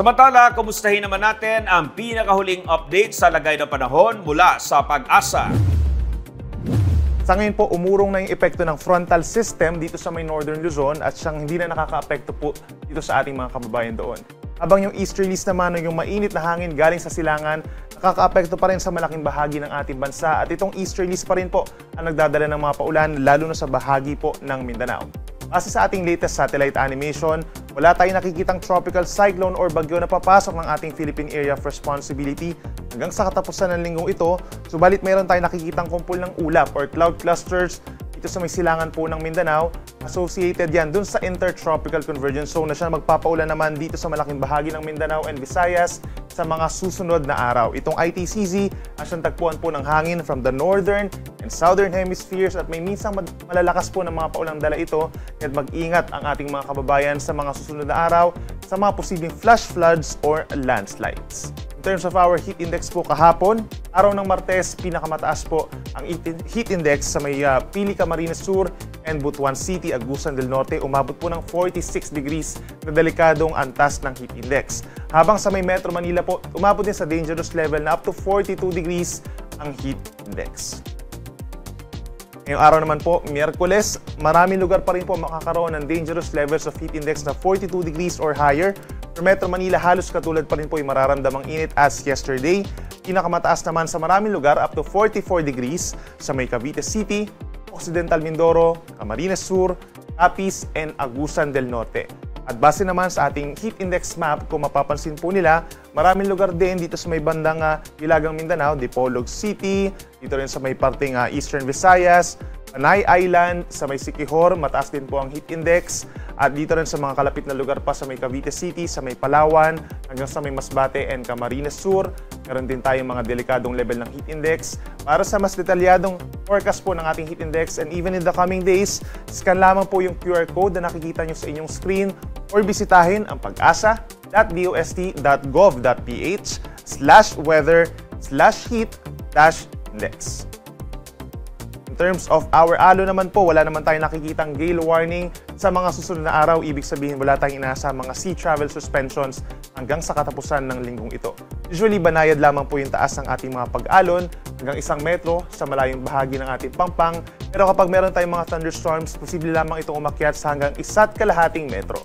Samantala, kumustahin naman natin ang pinakahuling update sa lagay ng panahon mula sa Pag-asa. Sa ngayon po, umurong na yung epekto ng frontal system dito sa may Northern Luzon at siyang hindi na nakaka-apekto po dito sa ating mga kababayan doon. Habang yung easterlies naman o yung mainit na hangin galing sa silangan, nakaka-apekto pa rin sa malaking bahagi ng ating bansa at itong easterlies pa rin po ang nagdadala ng mga paulan lalo na sa bahagi po ng Mindanao. Base sa ating latest satellite animation, wala tayong nakikitang tropical cyclone or bagyo na papasok ng ating Philippine Area of Responsibility hanggang sa katapusan ng linggong ito, subalit mayroon tayong nakikitang kumpul ng ulap or cloud clusters dito sa may silangan po ng Mindanao. Associated yan dun sa Intertropical Convergence Zone na siya magpapaulan naman dito sa malaking bahagi ng Mindanao and Visayas sa mga susunod na araw. Itong ITCZ ang siyang tagpuan po ng hangin from the northern and southern hemispheres at may minsang malalakas po ng mga paulang dala ito at mag-ingat ang ating mga kababayan sa mga susunod na araw sa mga posibleng flash floods or landslides. In terms of our heat index po kahapon, araw ng Martes, pinakamataas po ang heat index sa may Pili, Camarines Sur and Butuan City, Agusan del Norte. Umabot po ng 46 degrees na delikadong antas ng heat index. Habang sa may Metro Manila po, umabot din sa dangerous level na up to 42 degrees ang heat index. Ngayong araw naman po, Miyerkules, maraming lugar pa rin po makakaroon ng dangerous levels of heat index na 42 degrees or higher. Sa Metro Manila, halos katulad pa rin po yung mararamdamang init as yesterday. Pinakamataas naman sa maraming lugar, up to 44 degrees sa may Cavite City, Occidental Mindoro, Camarines Sur, Capiz, and Agusan del Norte. At base naman sa ating heat index map, kung mapapansin po nila, maraming lugar din dito sa may bandang Hilagang Mindanao, Dipolog City, dito rin sa may parting Eastern Visayas, Panay Island, sa may Siquijor, mataas din po ang heat index. At dito rin sa mga kalapit na lugar pa sa may Cavite City, sa may Palawan, hanggang sa may Masbate and Camarines Sur. Meron din tayong mga delikadong level ng heat index. Para sa mas detalyadong forecast po ng ating heat index and even in the coming days, scan lamang po yung QR code na nakikita nyo sa inyong screen or bisitahin ang pag-asa.dost.ph/weather/heat-index. In terms of our alo naman po, wala naman tayong nakikitang gale warning sa mga susunod na araw. Ibig sabihin, wala tayong inaasa mga sea travel suspensions hanggang sa katapusan ng linggong ito. Usually, banayad lamang po yung taas ng ating mga pag-alon hanggang 1 metro sa malayong bahagi ng ating pampang. Pero kapag meron tayong mga thunderstorms, posible lamang itong umakyat sa hanggang 1.5 metro.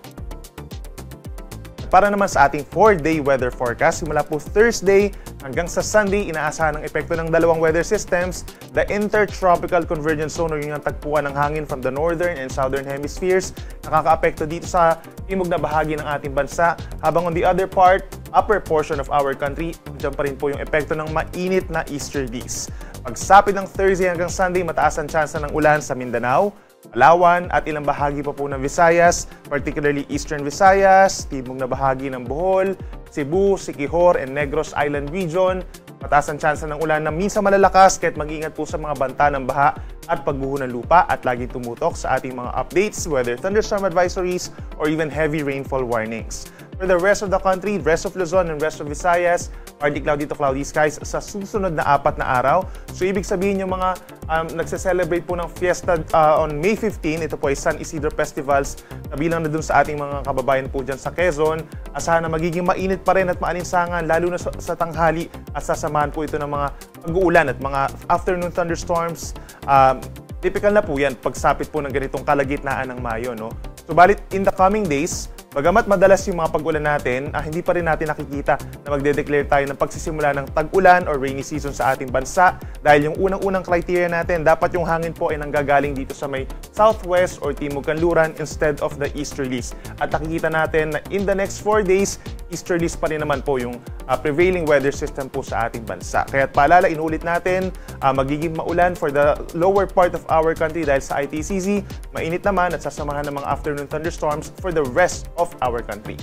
Para naman sa ating 4-day weather forecast, simula po Thursday hanggang sa Sunday, inaasahan ng epekto ng dalawang weather systems, the Intertropical Convergence Zone o yung tagpuan ng hangin from the northern and southern hemispheres, nakaka-apekto dito sa timog na bahagi ng ating bansa, habang on the other part, upper portion of our country, dyan pa rin po yung epekto ng mainit na easterlies. Pagsapit ng Thursday hanggang Sunday, mataas ang tsansa ng ulan sa Mindanao, Palawan at ilang bahagi pa po ng Visayas, particularly Eastern Visayas, timog na bahagi ng Bohol, Cebu, Siquijor, and Negros Island region. Mataas ang tsansa ng ulan na minsan malalakas kahit mag-ingat po sa mga banta ng baha at pagguho ng lupa at laging tumutok sa ating mga updates, whether thunderstorm advisories or even heavy rainfall warnings. For the rest of the country, rest of Luzon and rest of Visayas, partly cloudy to cloudy skies sa susunod na 4 na araw. So ibig sabihin yung mga nagse-celebrate po ng fiesta on May 15, ito po ay San Isidro Festivals, kabilang na dun sa ating mga kababayan po dyan sa Quezon. Asahan na magiging mainit pa rin at maalinsangan, lalo na sa tanghali at sasamahan po ito ng mga pag-uulan at mga afternoon thunderstorms. Typical na po yan pagsapit po ng ganitong kalagitnaan ng Mayo, no? Subalit in the coming days, bagamat madalas yung mga pag-ulan natin, hindi pa rin natin nakikita na magde-declare tayo ng pagsisimula ng tag-ulan or rainy season sa ating bansa dahil yung unang-unang criteria natin, dapat yung hangin po ay nanggagaling dito sa may southwest or timog kanluran instead of the easterlies. At nakikita natin na in the next 4 days, easterlies pa rin naman po yung prevailing weather system po sa ating bansa. Kaya't paalala, inulit natin, magiging maulan for the lower part of our country dahil sa ITCZ, mainit naman at sasamahan ng mga afternoon thunderstorms for the rest of our country.